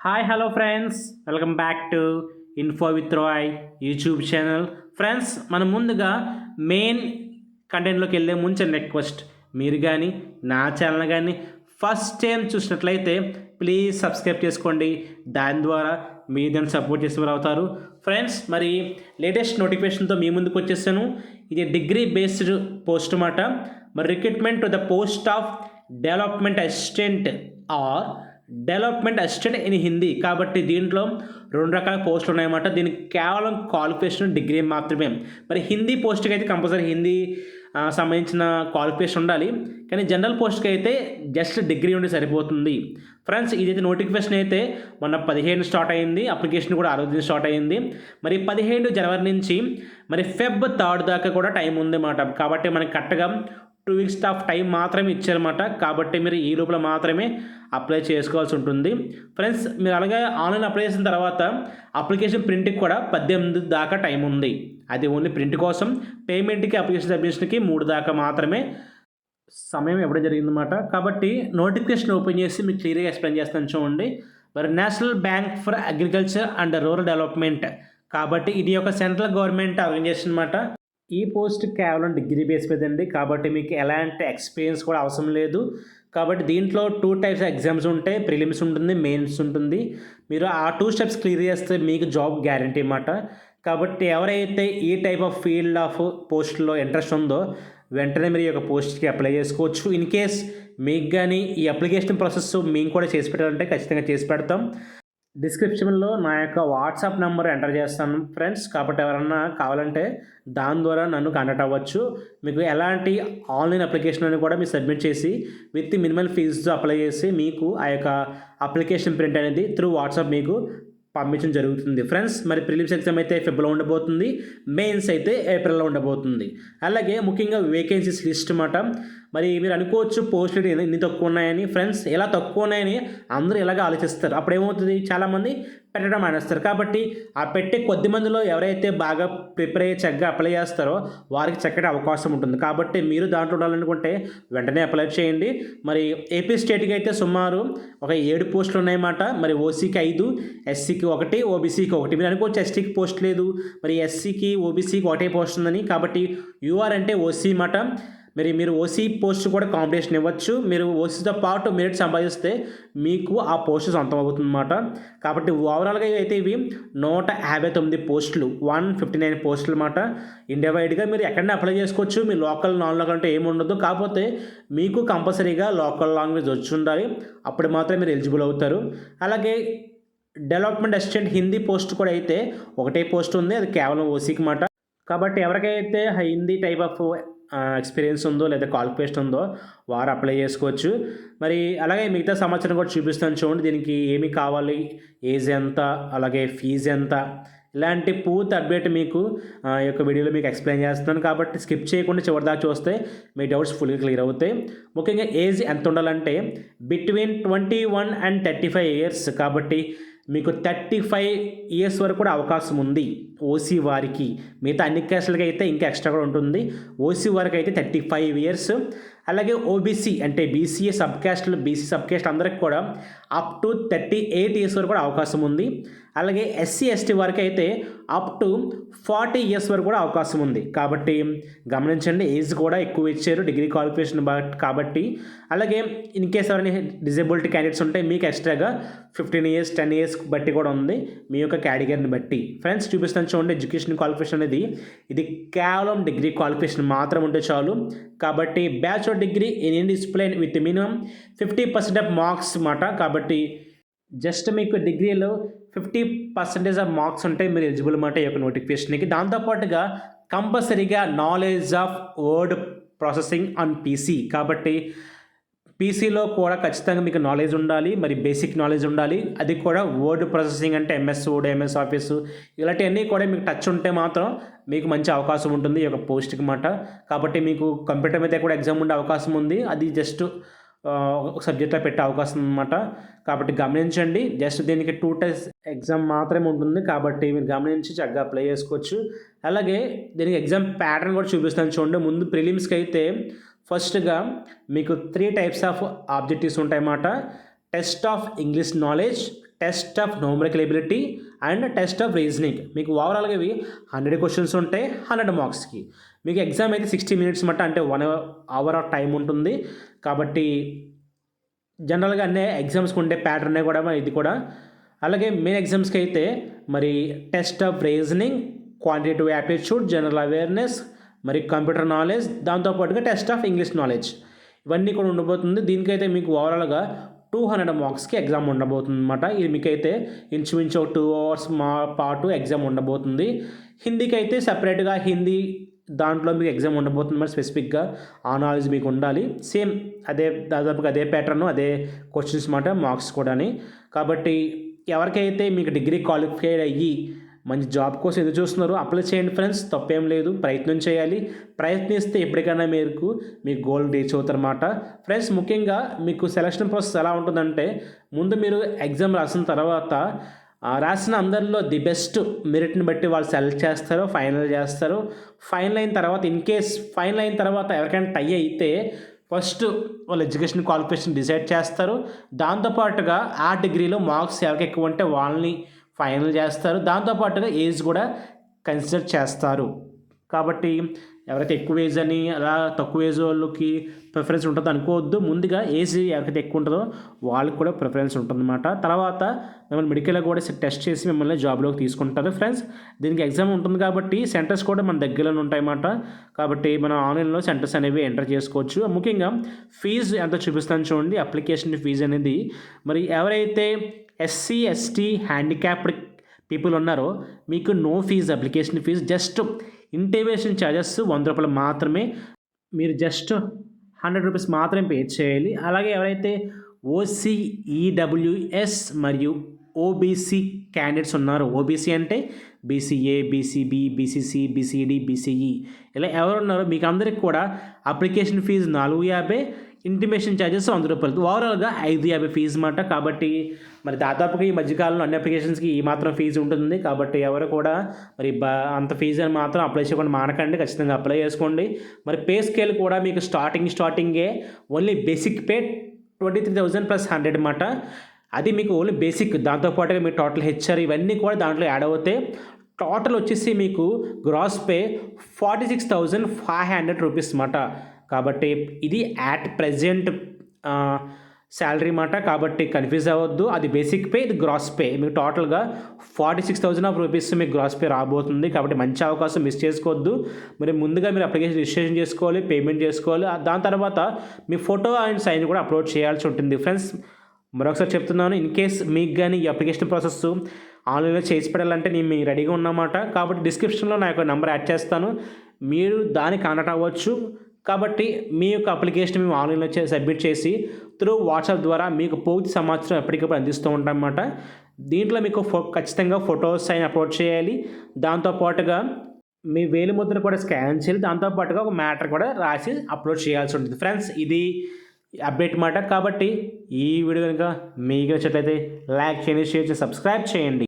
Hi hello friends, welcome back to info with Roy YouTube channel. Friends, మనం ముందుగా main కంటెంట్లోకి వెళ్ళే ముందు రిక్వెస్ట్, మీరు కానీ నా ఛానల్ కానీ ఫస్ట్ టైం చూసినట్లయితే ప్లీజ్ సబ్స్క్రైబ్ చేసుకోండి. దాని ద్వారా మీ దాన్ని సపోర్ట్ చేసే వారు అవుతారు. ఫ్రెండ్స్, మరి లేటెస్ట్ నోటిఫికేషన్తో మీ ముందుకు వచ్చేసాను. ఇది డిగ్రీ బేస్డ్ పోస్ట్ అన్నమాట. మరి recruitment to the post of development assistant are development assistant in Hindi. కాబట్టి దీంట్లో రెండు రకాల పోస్టులు ఉన్నాయన్నమాట. దీనికి కేవలం క్వాలిఫికేషన్ డిగ్రీ మాత్రమే. మరి హిందీ పోస్ట్కి అయితే కంపల్సరీ హిందీ సంబంధించిన క్వాలిఫికేషన్ ఉండాలి. కానీ జనరల్ పోస్ట్కి అయితే జస్ట్ డిగ్రీ ఉండి సరిపోతుంది. ఫ్రెండ్స్, ఇదైతే నోటిఫికేషన్ అయితే మొన్న 15 స్టార్ట్ అయింది. అప్లికేషన్ కూడా 6 స్టార్ట్ అయింది. మరి 15 జనవరి నుంచి మరి ఫెబ్ 3 దాకా కూడా టైం ఉందన్నమాట. కాబట్టి మనకి కరెక్ట్గా 2 వీక్స్ ఆఫ్ టైం మాత్రమే ఇచ్చారన్నమాట. కాబట్టి మీరు ఈ లోపల మాత్రమే అప్లై చేసుకోవాల్సి ఉంటుంది. ఫ్రెండ్స్, మీరు అలాగే ఆన్లైన్ అప్లై చేసిన తర్వాత అప్లికేషన్ ప్రింట్కి కూడా 18 దాకా టైం ఉంది. అది ఓన్లీ ప్రింట్ కోసం. పేమెంట్కి అప్లికేషన్ సబ్మిషన్కి 3 దాకా మాత్రమే సమయం ఇవ్వడం జరిగిందన్నమాట. కాబట్టి నోటిఫికేషన్ ఓపెన్ చేసి మీకు క్లియర్గా ఎక్స్ప్లెయిన్ చేస్తాను చూడండి. మరి national bank for agriculture and rural development. కాబట్టి ఇది ఒక సెంట్రల్ గవర్నమెంట్ ఆర్గనైజేషన్ అన్నమాట. ఈ పోస్ట్ కేవలం డిగ్రీ బేస్ మీద అండి. కాబట్టి మీకు ఎలాంటి ఎక్స్పీరియన్స్ కూడా అవసరం లేదు. కాబట్టి దీంట్లో 2 టైప్స్ ఎగ్జామ్స్ ఉంటాయి. ప్రిలిమ్స్ ఉంటుంది, మెయిన్స్ ఉంటుంది. మీరు ఆ 2 స్టెప్స్ క్లియర్ చేస్తే మీకు జాబ్ గ్యారంటీ అన్నమాట. కాబట్టి ఎవరైతే ఈ టైప్ ఆఫ్ ఫీల్డ్ ఆఫ్ పోస్ట్లో ఇంట్రెస్ట్ ఉందో వెంటనే మీరు ఈ యొక్క పోస్ట్కి అప్లై చేసుకోవచ్చు. ఇన్ కేస్ మీకు కానీ ఈ అప్లికేషన్ ప్రాసెస్ మేము కూడా చేసి పెట్టాలంటే ఖచ్చితంగా చేసి పెడతాం. డిస్క్రిప్షన్లో నా యొక్క వాట్సాప్ నెంబర్ ఎంటర్ చేస్తాను ఫ్రెండ్స్. కాబట్టి ఎవరన్నా కావాలంటే దాని ద్వారా నన్ను కాంటాక్ట్ అవ్వచ్చు. మీకు ఎలాంటి ఆన్లైన్ అప్లికేషన్ అని కూడా మీరు సబ్మిట్ చేసి విత్ మినిమల్ ఫీజుతో అప్లై చేసి మీకు ఆ యొక్క అప్లికేషన్ ప్రింట్ అనేది త్రూ వాట్సాప్ మీకు పంపించడం జరుగుతుంది. ఫ్రెండ్స్, మరి ప్రిలిమ్స్ ఎగ్జామ్ అయితే ఫిబ్రవరిలో ఉండబోతుంది. మెయిన్స్ అయితే ఏప్రిల్లో ఉండబోతుంది. అలాగే ముఖ్యంగా వేకెన్సీస్ లిస్ట్ అన్నమాట. మరి మీరు అనుకోవచ్చు పోస్టులు ఎన్ని తక్కువ ఉన్నాయని. ఫ్రెండ్స్, ఎలా తక్కువ ఉన్నాయని అందరూ ఇలాగ ఆలోచిస్తారు. అప్పుడు ఏమవుతుంది, చాలామంది పెట్టడం మానేస్తారు. కాబట్టి ఆ పెట్టే కొద్ది మందిలో ఎవరైతే బాగా ప్రిపేర్ అయ్యి చక్కగా అప్లై చేస్తారో వారికి చక్కటి అవకాశం ఉంటుంది. కాబట్టి మీరు దాంట్లో ఉండాలనుకుంటే వెంటనే అప్లై చేయండి. మరి ఏపీ స్టేట్కి అయితే సుమారు ఒక 7 పోస్టులు ఉన్నాయన్నమాట. మరి ఓసీకి 5, ఎస్సీకి 1, ఓబీసీకి 1. మీరు అనుకోవచ్చు ఎస్టీకి పోస్ట్ లేదు, మరి ఎస్సీకి ఓబీసీకి ఒకటే పోస్ట్ ఉందని. కాబట్టి యూఆర్ అంటే ఓసీ అన్నమాట. మీరు ఓసీ పోస్ట్ కూడా కాంపిటీషన్ ఇవ్వచ్చు. మీరు ఓసీతో పాటు మెరిట్ సంపాదిస్తే మీకు ఆ పోస్ట్ సొంతం అవుతుందన్నమాట. కాబట్టి ఓవరాల్గా అయితే ఇవి 159 పోస్టులు, 159 పోస్టులు అన్నమాట. ఇండియా వైడ్గా మీరు ఎక్కడైనా అప్లై చేసుకోవచ్చు. మీ లోకల్ నాన్ లోకల్ అంటే ఏమి ఉండదు. కాకపోతే మీకు కంపల్సరీగా లోకల్ లాంగ్వేజ్ వచ్చి ఉండాలి. అప్పుడు మాత్రమే మీరు ఎలిజిబుల్ అవుతారు. అలాగే డెవలప్మెంట్ అసిస్టెంట్ హిందీ పోస్ట్ కూడా అయితే ఒకటే పోస్ట్ ఉంది. అది కేవలం ఓసీకి మాట. కాబట్టి ఎవరికైతే హిందీ టైప్ ఆఫ్ ఎక్స్పీరియన్స్ ఉందో లేదా క్వాలిఫికేషన్ ఉందో వారు అప్లై చేసుకోవచ్చు. మరి అలాగే మిగతా సమాచారం కూడా చూపిస్తాను చూడండి. దీనికి ఏమి కావాలి, ఏజ్ ఎంత, అలాగే ఫీజు ఎంత, ఇలాంటి పూర్తి అప్డేట్ మీకు ఈ యొక్క వీడియోలో మీకు ఎక్స్ప్లెయిన్ చేస్తున్నాను. కాబట్టి స్కిప్ చేయకుండా చివరిదాకా చూస్తే మీ డౌట్స్ ఫుల్గా క్లియర్ అవుతాయి. ముఖ్యంగా ఏజ్ ఎంత ఉండాలంటే బిట్వీన్ 21 and 35 ఇయర్స్. కాబట్టి మీకు 35 ఇయర్స్ వరకు కూడా అవకాశం ఉంది ఓసీ వారికి. మిగతా అన్ని క్యాస్ట్లకి అయితే ఇంకా ఎక్స్ట్రా కూడా ఉంటుంది. ఓసీ వారికి అయితే 35 ఇయర్స్. అలాగే ఓబీసీ అంటే బీసీఏ సబ్ క్యాస్ట్లు, బీసీ సబ్ క్యాస్ట్ అందరికి కూడా అప్ టు 38 ఇయర్స్ వరకు కూడా అవకాశం ఉంది. అలాగే ఎస్సీ ఎస్టీ వారికి అయితే అప్ టు 40 ఇయర్స్ వరకు కూడా అవకాశం ఉంది. కాబట్టి గమనించండి, ఏజ్ కూడా ఎక్కువ ఇచ్చారు డిగ్రీ క్వాలిఫికేషన్ కాబట్టి. అలాగే ఇన్ కేస్ ఎవరైనా డిజేబిలిటీ క్యాండిడేట్స్ ఉంటే మీకు ఎక్స్ట్రాగా 15 ఇయర్స్ 10 ఇయర్స్ బట్టి కూడా ఉంది మీ యొక్క కేటగిరీని బట్టి. ఫ్రెండ్స్, చూపిస్తాను చూడండి. ఎడ్యుకేషన్ క్వాలిఫికేషన్ అనేది ఇది కేవలం డిగ్రీ క్వాలిఫికేషన్ మాత్రం ఉంటే చాలు. కాబట్టి bachelor degree in Indian discipline with minimum 50% of marks మాట. కాబట్టి జస్ట్ మీకు డిగ్రీలో 50% ఆఫ్ మార్క్స్ ఉంటే మీరు ఎలిజిబుల్ అన్నమాట ఈ యొక్క నోటిఫికేషన్కి. దాంతోపాటుగా కంపల్సరీగా knowledge of word processing on PC. కాబట్టి పీసీలో కూడా ఖచ్చితంగా మీకు నాలెడ్జ్ ఉండాలి. మరి బేసిక్ నాలెడ్జ్ ఉండాలి. అది కూడా వర్డ్ ప్రాసెసింగ్ అంటే ఎంఎస్ వర్డ్, ఎంఎస్ ఆఫీసు ఇలాంటివన్నీ కూడా మీకు టచ్ ఉంటే మాత్రం మీకు మంచి అవకాశం ఉంటుంది ఈ యొక్క పోస్ట్కి మాట. కాబట్టి మీకు కంప్యూటర్ మీద కూడా ఎగ్జామ్ ఉండే అవకాశం ఉంది. అది జస్ట్ ఒక సబ్జెక్ట్లో పెట్టే అవకాశం అన్నమాట. కాబట్టి గమనించండి. జస్ట్ దీనికి 2 టైప్స్ ఎగ్జామ్ మాత్రమే ఉంటుంది. కాబట్టి మీరు గమనించి చక్కగా అప్లై చేసుకోవచ్చు. అలాగే దీనికి ఎగ్జామ్ ప్యాటర్న్ కూడా చూపిస్తాను చూడండి. ముందు ప్రిలిమ్స్కి అయితే ఫస్ట్గా మీకు 3 టైప్స్ ఆఫ్ ఆబ్జెక్టివ్స్ ఉంటాయన్నమాట. Test of English knowledge, test of numerical ability and test of reasoning. మీకు ఓవరాల్గా ఇవి 100 క్వశ్చన్స్ ఉంటాయి 100 మార్క్స్కి. మీకు ఎగ్జామ్ అయితే 60 మినిట్స్ మట్ట అంటే 1 అవర్ ఆఫ్ టైం ఉంటుంది. కాబట్టి జనరల్గా అన్ని ఎగ్జామ్స్కి ఉండే ప్యాటర్నే కూడా ఇది కూడా. అలాగే మెయిన్ ఎగ్జామ్స్కి అయితే మరి test of reasoning, quantitative aptitude, general awareness, మరి కంప్యూటర్ నాలెడ్జ్, దాంతోపాటుగా టెస్ట్ ఆఫ్ ఇంగ్లీష్ నాలెడ్జ్ ఇవన్నీ కూడా ఉండబోతుంది. దీనికైతే మీకు ఓవరాల్గా 200 మార్క్స్కి ఎగ్జామ్ ఉండబోతుంది అనమాట. ఇది మీకైతే ఇంచుమించు 2 అవర్స్ పాటు ఎగ్జామ్ ఉండబోతుంది. హిందీకి అయితే సపరేట్గా హిందీ దాంట్లో మీకు ఎగ్జామ్ ఉండబోతుంది మరి స్పెసిఫిక్గా ఆ నాలెడ్జ్ మీకు ఉండాలి. సేమ్ అదే దాదాపుగా అదే ప్యాటర్న్ అదే క్వశ్చన్స్ మాట మార్క్స్ కూడాని. కాబట్టి ఎవరికైతే మీకు డిగ్రీ క్వాలిఫైడ్ అయ్యి మంచి జాబ్ కోసం ఎదురు చూస్తున్నారు అప్లై చేయండి ఫ్రెండ్స్, తప్పేం లేదు. ప్రయత్నం చేయాలి, ప్రయత్నిస్తే ఎప్పటికైనా మీ గోల్ రీచ్ అవుతారన్నమాట ఫ్రెండ్స్. ముఖ్యంగా మీకు సెలక్షన్ ప్రాసెస్ ఎలా ఉంటుందంటే, ముందు మీరు ఎగ్జామ్ రాసిన తర్వాత రాసిన అందరిలో ది బెస్ట్ మెరిట్ని బట్టి వాళ్ళు సెలెక్ట్ చేస్తారు, ఫైనల్ చేస్తారు. ఫైనల్ అయిన తర్వాత ఇన్ కేస్ ఫైనల్ అయిన తర్వాత ఎవరికైనా టై అయితే ఫస్ట్ వాళ్ళు ఎడ్యుకేషన్ క్వాలిఫికేషన్ డిసైడ్ చేస్తారు. దాంతోపాటుగా ఆ డిగ్రీలో మార్క్స్ ఎవరికి ఎక్కువ ఉంటే వాళ్ళని ఫైనల్ చేస్తారు. దాంతోపాటుగా ఏజ్ కూడా కన్సిడర్ చేస్తారు. కాబట్టి ఎవరైతే ఎక్కువ ఏజ్ అని అలా తక్కువ ఏజ్ వాళ్ళకి ప్రిఫరెన్స్ ఉంటుందో అనుకోవద్దు. ముందుగా ఏజ్ ఎవరికైతే ఎక్కువ ఉంటుందో వాళ్ళకి కూడా ప్రిఫరెన్స్ ఉంటుందన్నమాట. తర్వాత మిమ్మల్ని మెడికల్గా కూడా టెస్ట్ చేసి మిమ్మల్ని జాబ్లోకి తీసుకుంటారు ఫ్రెండ్స్. దీనికి ఎగ్జామ్ ఉంటుంది కాబట్టి సెంటర్స్ కూడా మన దగ్గరలో ఉంటాయన్నమాట. కాబట్టి మనం ఆన్లైన్లో సెంటర్స్ అనేవి ఎంటర్ చేసుకోవచ్చు. ముఖ్యంగా ఫీజు ఎంత చూపిస్తాను చూడండి. అప్లికేషన్ ఫీజు అనేది మరి ఎవరైతే ఎస్సీ ఎస్టీ హ్యాండిక్యాప్డ్ పీపుల్ ఉన్నారో మీకు no fee, application fee just intimation charges 100 రూపాయలు మాత్రమే. మీరు జస్ట్ 100 రూపీస్ మాత్రమే పే చేయాలి. అలాగే ఎవరైతే ఓసీ, ఈడబ్ల్యూఎస్ మరియు ఓబీసీ క్యాండిడేట్స్ ఉన్నారో, ఓబీసీ అంటే BCA, BCB, BCC, BCD, BCE ఇలా ఎవరు ఉన్నారో మీకు అందరికి కూడా అప్లికేషన్ ఫీజు 450, ఇంటిమేషన్ ఛార్జెస్ 100 రూపాయలు, ఓవరాల్గా 550 ఫీజు అన్నమాట. కాబట్టి మరి దాదాపుగా ఈ మధ్యకాలంలో అన్ని అప్లికేషన్స్కి ఈ మాత్రం ఫీజు ఉంటుంది. కాబట్టి ఎవరు కూడా మరి అంత ఫీజు అని మాత్రం అప్లై చేయకుండా మానకండి, ఖచ్చితంగా అప్లై చేసుకోండి. మరి పే స్కేల్ కూడా మీకు స్టార్టింగే ఓన్లీ బేసిక్ పే 23,000 + 100 అన్నమాట. అది మీకు ఓన్లీ బేసిక్. దాంతోపాటుగా మీ టోటల్ హెచ్ఆర్ ఇవన్నీ కూడా దాంట్లో యాడ్ అవుతాయి. టోటల్ వచ్చేసి మీకు గ్రాస్ పే 46,500 రూపీస్ అన్నమాట. కాబట్టి ఇది యాట్ ప్రజెంట్ శాలరీ మాట. కాబట్టి కన్ఫ్యూజ్ అవ్వద్దు. అది బేసిక్ పే, ఇది గ్రాస్ పే. మీకు టోటల్గా 46,000 రూపీస్ మీకు గ్రాస్ పే రాబోతుంది. కాబట్టి మంచి అవకాశం మిస్ చేసుకోవద్దు. మరి ముందుగా మీరు అప్లికేషన్ రిజిస్ట్రేషన్ చేసుకోవాలి, పేమెంట్ చేసుకోవాలి. దాని తర్వాత మీ ఫోటో అండ్ సైన్ కూడా అప్లోడ్ చేయాల్సి ఉంటుంది ఫ్రెండ్స్. మరొకసారి చెప్తున్నాను, ఇన్ కేస్ మీకు కానీ ఈ అప్లికేషన్ ప్రాసెస్ ఆన్లైన్లో చేసి పెట్టాలంటే నేను రెడీగా ఉన్నమాట. కాబట్టి డిస్క్రిప్షన్లో నా యొక్క నెంబర్ యాడ్ చేస్తాను, మీరు దానికి కాంటాక్ట్ అవ్వచ్చు. కాబట్టి మీ యొక్క అప్లికేషన్ మేము ఆన్లైన్లో సబ్మిట్ చేసి త్రూ వాట్సాప్ ద్వారా మీకు పూర్తి సమాచారం ఎప్పటికప్పుడు అందిస్తూ ఉంటాం అన్నమాట. దీంట్లో మీకు ఖచ్చితంగా ఫొటోస్ అయిన అప్లోడ్ చేయాలి. దాంతోపాటుగా మీ వేలిముద్ర కూడా స్కాన్ చేయాలి. దాంతోపాటుగా ఒక మ్యాటర్ కూడా రాసి అప్లోడ్ చేయాల్సి ఉంటుంది ఫ్రెండ్స్. ఇది అప్డేట్ మాట. కాబట్టి ఈ వీడియో కనుక మీకు నచ్చినట్లయితే లైక్ చేయండి, షేర్ చేసి సబ్స్క్రైబ్ చేయండి.